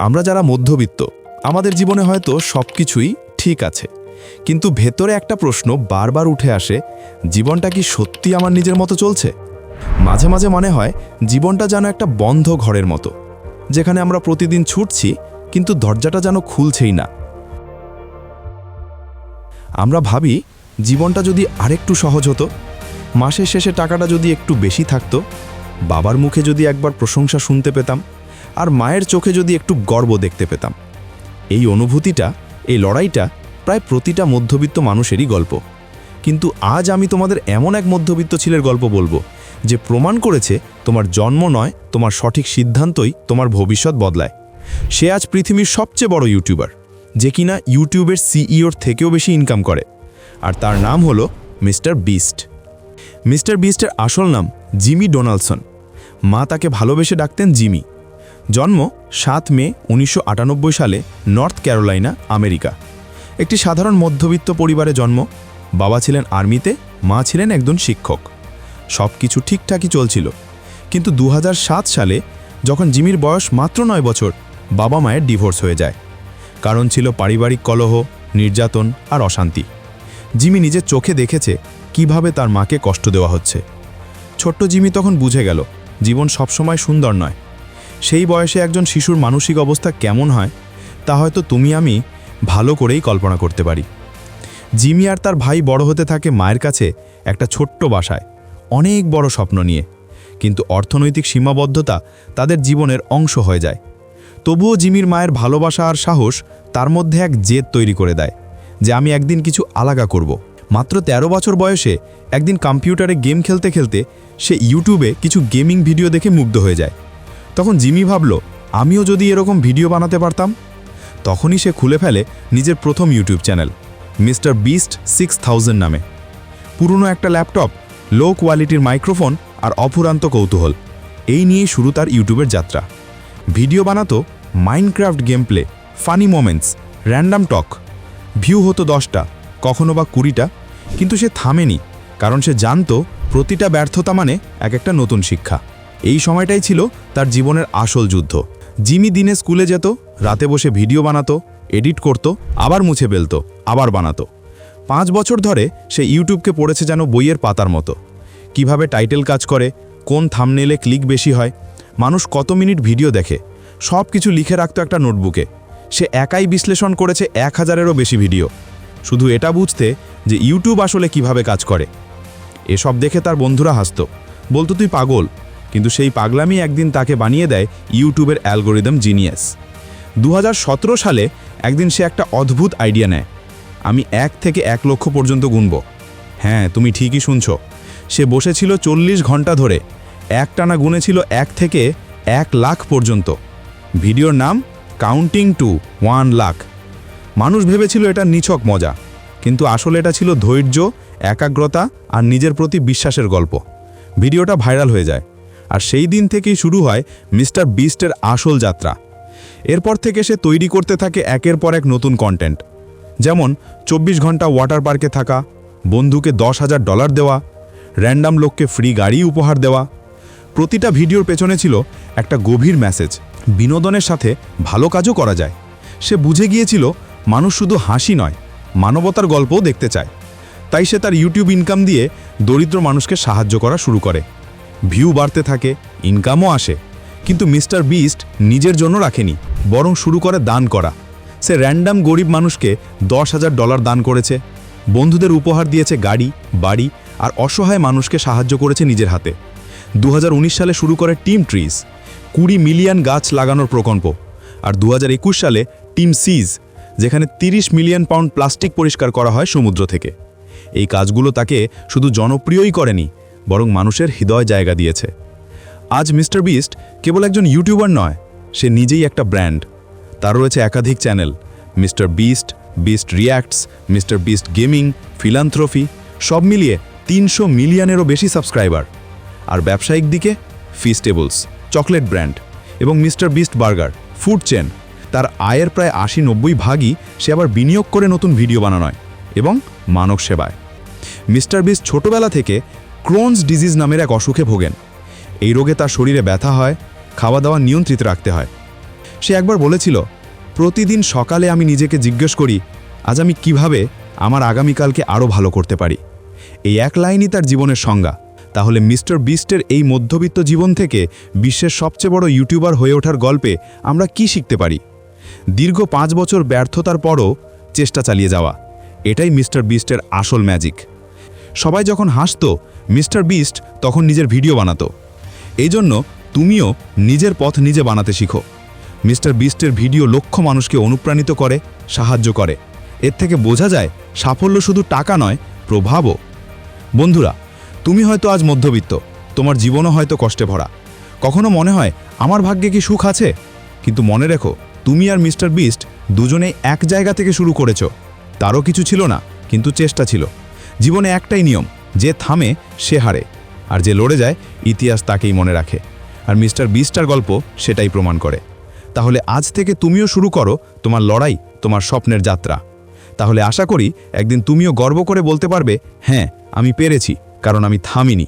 আমরা যারা মধ্যবিত্ত, আমাদের জীবনে হয়তো সবকিছুই ঠিক আছে, কিন্তু ভেতরে একটা প্রশ্ন বারবার উঠে আসে, জীবনটা কি সত্যি আমার নিজের মতো চলছে? মাঝে মাঝে মনে হয় জীবনটা যেন একটা বন্ধ ঘরের মতো, যেখানে আমরা প্রতিদিন ছুটছি কিন্তু দরজাটা যেন খুলছেই না। আমরা ভাবি জীবনটা যদি আরেকটু সহজ হতো, মাসের শেষে টাকাটা যদি একটু বেশি থাকতো, বাবার মুখে যদি একবার প্রশংসা শুনতে পেতাম, আর মায়ের চোখে যদি একটু গর্ব দেখতে পেতাম। এই অনুভূতিটা, এই লড়াইটা প্রায় প্রতিটা মধ্যবিত্ত মানুষেরই গল্প। কিন্তু আজ আমি তোমাদের এমন এক মধ্যবিত্ত ছেলের গল্প বলবো, যে প্রমাণ করেছে তোমার জন্ম নয়, তোমার সঠিক সিদ্ধান্তই তোমার ভবিষ্যৎ বদলায়। সে আজ পৃথিবীর সবচেয়ে বড় ইউটিউবার, যে কিনা ইউটিউবের সিইওর থেকেও বেশি ইনকাম করে, আর তার নাম হলো মিস্টার বিস্ট। মিস্টার বিস্টের আসল নাম জিমি ডোনাল্ডসন। মা তাকে ভালোবেসে ডাকতেন জিমি। জন্ম 7 মে 1998 সালে নর্থ ক্যারোলাইনা, আমেরিকা। একটি সাধারণ মধ্যবিত্ত পরিবারে জন্ম। বাবা ছিলেন আর্মিতে, মা ছিলেন একজন শিক্ষক। সব কিছু ঠিকঠাকই চলছিল, কিন্তু 2007 সালে যখন জিমির বয়স মাত্র 9 বছর, বাবা মায়ের ডিভোর্স হয়ে যায়। কারণ ছিল পারিবারিক কলহ, নির্যাতন আর অশান্তি। জিমি নিজের চোখে দেখেছে কিভাবে তার মাকে কষ্ট দেওয়া হচ্ছে। ছোট্ট জিমি তখন বুঝে গেল জীবন সবসময় সুন্দর নয়। সেই বয়সে একজন শিশুর মানসিক অবস্থা কেমন হয় তা হয়তো তুমি আমি ভালো করেই কল্পনা করতে পারি। জিমি আর তার ভাই বড় হতে থাকে মায়ের কাছে একটা ছোট্ট বাসায়, অনেক বড় স্বপ্ন নিয়ে। কিন্তু অর্থনৈতিক সীমাবদ্ধতা তাদের জীবনের অংশ হয়ে যায়। তবুও জিমির মায়ের ভালোবাসা আর সাহস তার মধ্যে এক জেদ তৈরি করে দেয়, যে আমি একদিন কিছু আলাদা করব। মাত্র 13 বছর বয়সে একদিন কম্পিউটারে গেম খেলতে খেলতে সে ইউটিউবে কিছু গেমিং ভিডিও দেখে মুগ্ধ হয়ে যায়। তখন জিমি ভাবল, আমিও যদি এরকম ভিডিও বানাতে পারতাম। তখনই সে খুলে ফেলে নিজের প্রথম ইউটিউব চ্যানেল, মিস্টার বিস্ট 6000 নামে। পুরনো একটা ল্যাপটপ, লো কোয়ালিটির মাইক্রোফোন আর অফুরান্ত কৌতূহল, এই নিয়েই শুরু তার ইউটিউবের যাত্রা। ভিডিও বানাতো Minecraft game play, funny moments, random talk. View হতো 10টা, কখনো বা 20টা, কিন্তু সে থামেনি, কারণ সে জানতো প্রতিটা ব্যর্থতা মানে এক একটা নতুন শিক্ষা। এই সময়টাই ছিল তার জীবনের আসল যুদ্ধ। জিমি দিনে স্কুলে যেত, রাতে বসে ভিডিও বানাতো, এডিট করত, আবার মুছে ফেলতো, আবার বানাতো। 5 বছর ধরে সে ইউটিউবকে পড়েছে যেন বইয়ের পাতার মতো। কিভাবে টাইটেল কাজ করে, কোন থাম্বনেলে ক্লিক বেশি হয়, মানুষ কত মিনিট ভিডিও দেখে, সব কিছু লিখে রাখতো একটা নোটবুকে। সে একাই বিশ্লেষণ করেছে 1000-এরও বেশি ভিডিও, শুধু এটা বুঝতে যে ইউটিউব আসলে কিভাবে কাজ করে। এসব দেখে তার বন্ধুরা হাসত, বলতো তুই পাগল, কিন্তু সেই পাগলামি একদিন তাকে বানিয়ে দেয় ইউটিউবের অ্যালগোরিদম জিনিয়াস। 2017 সালে একদিন সে একটা অদ্ভুত আইডিয়া নেয়, আমি 1 থেকে 1 লক্ষ পর্যন্ত গুনব। হ্যাঁ, তুমি ঠিকই শুনছ। সে বসেছিল 40 ঘন্টা ধরে, একটানা গুনেছিল 1 থেকে 1 লাখ পর্যন্ত। ভিডিওর নাম কাউন্টিং টু 1 লাখ। মানুষ ভেবেছিল এটা নিছক মজা, কিন্তু আসলে এটা ছিল ধৈর্য, একাগ্রতা আর নিজের প্রতি বিশ্বাসের গল্প। ভিডিওটা ভাইরাল হয়ে যায়, আর সেই দিন থেকেই শুরু হয় মিস্টার বিস্টের আসল যাত্রা। এরপর থেকে সে তৈরি করতে থাকে একের পর এক নতুন কন্টেন্ট, যেমন 24 ঘন্টা ওয়াটার পার্কে থাকা, বন্ধুকে $10,000 দেওয়া, র্যান্ডাম লোককে ফ্রি গাড়ি উপহার দেওয়া। প্রতিটা ভিডিওর পেছনে ছিল একটা গভীর মেসেজ, বিনোদনের সাথে ভালো কাজও করা যায়। সে বুঝে গিয়েছিল মানুষ শুধু হাসি নয়, মানবতার গল্পও দেখতে চায়। তাই সে তার ইউটিউব ইনকাম দিয়ে দরিদ্র মানুষকে সাহায্য করা শুরু করে। ভিউ বাড়তে থাকে, ইনকামও আসে। কিন্তু মিস্টার বিস্ট নিজের জন্য রাখেনি, বরং শুরু করে দান করা। সে র্যান্ডাম গরিব মানুষকে $10,000 দান করেছে, বন্ধুদের উপহার দিয়েছে গাড়ি, বাড়ি, আর অসহায় মানুষকে সাহায্য করেছে নিজের হাতে। 2019 সালে শুরু করে টিম ট্রিজ, 20 মিলিয়ন গাছ লাগানোর প্রকল্প। আর 2021 সালে টিম সিজ, যেখানে 30 মিলিয়ন পাউন্ড প্লাস্টিক পরিষ্কার করা হয় সমুদ্র থেকে। এই কাজগুলো তাকে শুধু জনপ্রিয়ই করেনি, বরং মানুষের হৃদয় জায়গা দিয়েছে। আজ মিস্টার বিস্ট কেবল একজন ইউটিউবার নয়, সে নিজেই একটা ব্র্যান্ড। তার রয়েছে একাধিক channel, mister beast, beast রিয়্যাক্টস, mister beast gaming, ফিলান্থ্রফি, সব মিলিয়ে 300 মিলিয়নেরও বেশি সাবস্ক্রাইবার। আর ব্যবসায়িক দিকে ফিস্টেবলস, চকলেট ব্র্যান্ড, এবং mister beast burger, food chain. তার আয়ের প্রায় 80-90 ভাগই সে আবার বিনিয়োগ করে নতুন ভিডিও বানানোয় এবং মানব সেবায়। মিস্টার বিস্ট ছোটবেলা থেকে ক্রোনস ডিজিজ নামের এক অসুখে ভোগেন। এই রোগে তার শরীরে ব্যথা হয়, খাওয়া দাওয়া নিয়ন্ত্রিত রাখতে হয়, সে একবার বলেছিল, প্রতিদিন সকালে আমি নিজেকে জিজ্ঞেস করি, আজ আমি কিভাবে আমার আগামীকালকে আরও ভালো করতে পারি। এই এক লাইনই তার জীবনের সংজ্ঞা। তাহলে মিস্টার বিস্টের এই মধ্যবিত্ত জীবন থেকে বিশ্বের সবচেয়ে বড় ইউটিউবার হয়ে ওঠার গল্পে আমরা কি শিখতে পারি? দীর্ঘ 5 বছর ব্যর্থতার পরও চেষ্টা চালিয়ে যাওয়া, এটাই মিস্টার বিস্টের আসল ম্যাজিক। সবাই যখন হাসতো, মিস্টার বিস্ট তখন নিজের ভিডিও বানাতো। এই জন্য তুমিও নিজের পথ নিজে বানাতে শিখো। মিস্টার বিস্টের ভিডিও লক্ষ মানুষকে অনুপ্রাণিত করে, সাহায্য করে। এর থেকে বোঝা যায় সাফল্য শুধু টাকা নয়, প্রভাবও। বন্ধুরা, তুমি হয়তো আজ মধ্যবিত্ত, তোমার জীবনও হয়তো কষ্টে ভরা। কখনো মনে হয় আমার ভাগ্যে কি সুখ আছে? কিন্তু মনে রেখো, তুমি আর মিস্টার বিস্ট দুজনেই এক জায়গা থেকে শুরু করেছো। তারও কিছু ছিল না, কিন্তু চেষ্টা ছিল। জীবনে একটাই নিয়ম, যে থামে সে হারে, আর যে লড়ে যায় ইতিহাস তাকেই মনে রাখে। আর মিস্টার বিস্টার গল্প সেটাই প্রমাণ করে। তাহলে আজ থেকে তুমিও শুরু করো তোমার লড়াই, তোমার স্বপ্নের যাত্রা। তাহলে আশা করি একদিন তুমিও গর্ব করে বলতে পারবে, হ্যাঁ আমি পেরেছি, কারণ আমি থামিনি।